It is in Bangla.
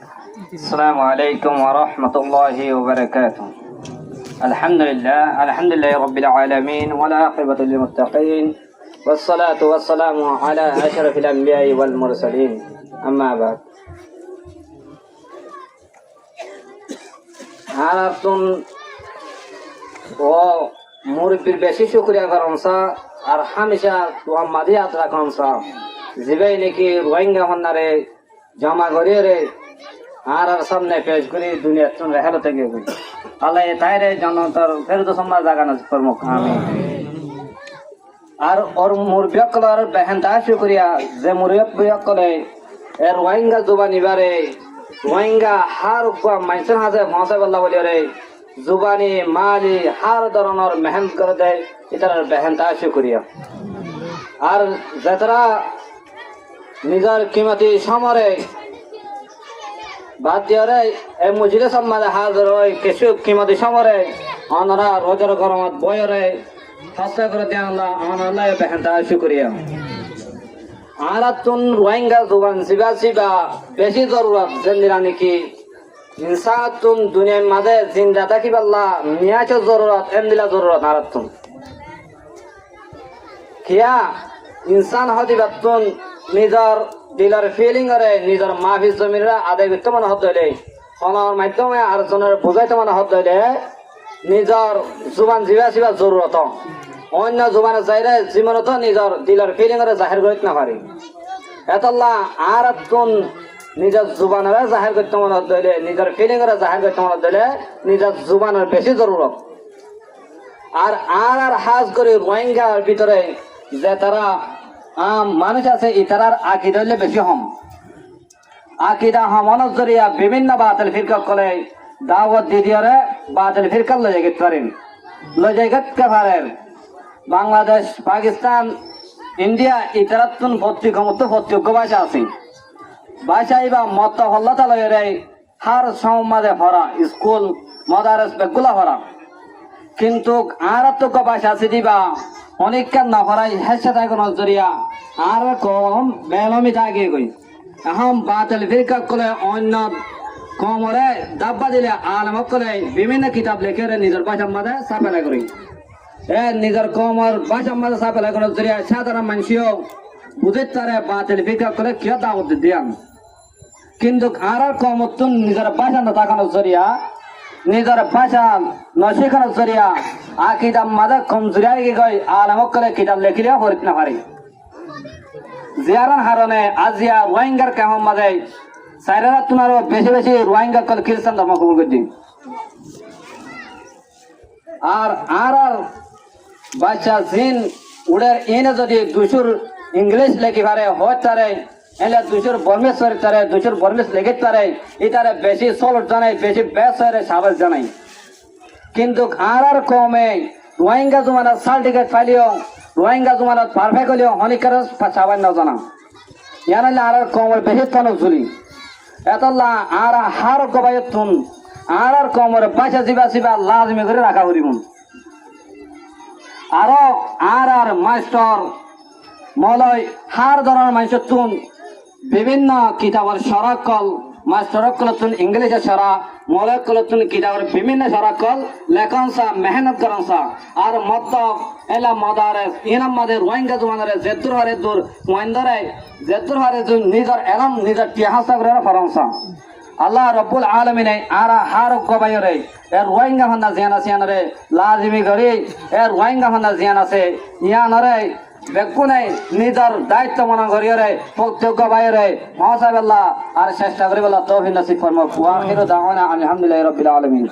السلام عليكم ورحمة الله وبركاته. الحمد لله رب العالمين والعاقبة للمتقين والصلاة والسلام على أشرف الأنبياء والمرسلين أما بعد. আরাতুন ও মুরব্বির বেশি শুকরিয়া করমসা আর হামেশা তোয়া মাদিয়াত রাখমসা জিবাই নাকি রোহিঙ্গা হন্নারে জমা করিয়ে রে আর সামনে পেশ করি দুনিয়া চুন রেহালো থেকে গই আল্লাহ তাইরে জনতার ফেরত সমাজ জাগানো প্রমুখ আমিন। আর ওর মুরব্বিয়কলর বেহেনতা শুকরিয়া যে মুরব্বিয়কলে এর রোহিঙ্গা জুবানি বারে রোহিঙ্গা হার মানুষের হাতে ভাষা বললা বলি রে জুবানি মালি হার ধরনের মেহনত করে দেয় এটার বেহেনতা শুকরিয়া। আর যারা নিজের কিমতি সমরে বাদ দিয়ে এই মজিলে সম্মানে হাজার হয় কিছু কিমতি সমরে অনরা রোজার গরমত বয়রে হস্তা করে দিয়ে আল্লাহ বেহেনতা শুকরিয়া। আরাতুন রোহিঙ্গা জুবান সিবা বেশি জরুরত জেন্দিরা নাকি ইনসাতুন দুনিয়ার মাঝে জিন্দা থাকিবাল্লা মিয়াচ জরুরত এমদিলা জরুরত আরাতুন কিয়া ইনসান হদিবাতুন নিজর দিলার ফিলিং করে নিজর মাহফিজ জমিরা আদায় করতে মনে হতে হলে ফলার মাধ্যমে আরেকজনের বুঝাইতে মনে হতে হলে নিজর জুবান সিবা জরুরত অন্য জুবানের চাইলে জীবনত নিজর দিলার ফিলিং করে জাহির করতে না পারি এতল্লা আর তুন নিজের জুবানের জাহির করতে মনে হতে হলে নিজের ফিলিং করে জাহির করতে মনে হতে হলে নিজের জুবানের বেশি জরুরত। আর হাজ করে রোহিঙ্গার ভিতরে যে তারা মানুষ আছে ইতারার আকিদা হইলে বেশি হম আকিদা হমানোর জরিয়া বিভিন্ন বাতিল ফিরকা কলে দাওয়াত দিদিয়ারে বাতিল ফিরকার লয়ে যেতে পারেন লয়ে যেতে পারেন। বাংলাদেশ পাকিস্তান ইন্ডিয়া ইতারাতুন প্রত্যেক ভাষা আছে ভাষা বা মত হল্লাতা লয়ে হার সমাজে ভরা স্কুল মদারস বেগুলা ভরা কিন্তু আরাত্মক ভাষা আছে দিবা অনেকক্ষণ না ভরাই হেসে থাকে নজরিয়া আর কম বেলমি থাকে গই এখন বাতিল ফিরকা কলে অন্য কমরে দাব্বা দিলে আলমক কলে বিভিন্ন কিতাব লেখে নিজের ভাষার মাঝে সাপেলা করি নিজের কমর ভাষার মাঝে সাপেলা করে জরিয়া সাধারণ মানুষও বুঝে তারে বাতিল ফিরকা করে কিয় দাওয়াত দিয়ান কিন্তু আর কমতুন নিজের ভাষা না থাকানোর জরিয়া নিজের ভাষা নশিখানোর জরিয়া আকিদার মাঝে কমজোরি গই আলমক করে কিতাব লেখিলেও পড়িত না পারি জিয়ারান হারণে আজিয়া রোহিঙ্গার কাম মাঝে সাইরারা তোমারও বেশি রোহিঙ্গা কল খ্রিস্টান ধর্ম কবুল করে দিন। আর বাচ্চা জিন উড়ের এনে যদি দুশোর ইংলিশ লেখি পারে হয় তারে এলে দুশোর বর্মেশ্বর তারে দুশোর বর্মেশ লেগে তারে এটারে বেশি সলট জানাই বেশি বেশ হয়ে সাবাস জানাই কিন্তু আর কমে রোহিঙ্গা জমানার সার্টিফিকেট পাইলেও রোহিঙ্গা জমানার পারফেক্ট হলেও অনেকের সাবান না জানা ইয়ানালে আর কমের বেশি তনক ঝুলি এতলা আর হার গবাইত তুন আর কমর পয়সা জিবা লাজমি করে রাখা করিব আরো আর মাস্টার মলয় হার ধরনের মানুষের তুন বিভিন্ন কিতাবের সরাকল মাস্টারকল তুন ইংলিশের সরা মলয়কল তুন কিতাবের বিভিন্ন সরাকল লেখনসা মেহনত করনসা আর মত এলা মদারেস ইনাম মাদের রোহিঙ্গা জমানারে জেদুর হারে দূর ওয়াইন্দরে জেদুর হারে নিজের এলম নিজের টিহাসা করে ফরনসা আল্লাহ রব্বুল আলমিনে আর হার কবাইরে এর রোহিঙ্গা হন্না জিয়ান আছে ইয়ানরে লাজিমি করি এর রোহিঙ্গা হন্না জিয়ান আছে ইয়ানরে বেকুনে নিজের দায়িত্ব মনে করিয়ে প্রত্যেক বাইরে মহাসাবেল্লাহ আর চেষ্টা করি বলা তৌফিক নসিব ফরমাও ওয়া আখিরু দাওয়ানা আলহামদুলিল্লাহি রাব্বিল আলামিন।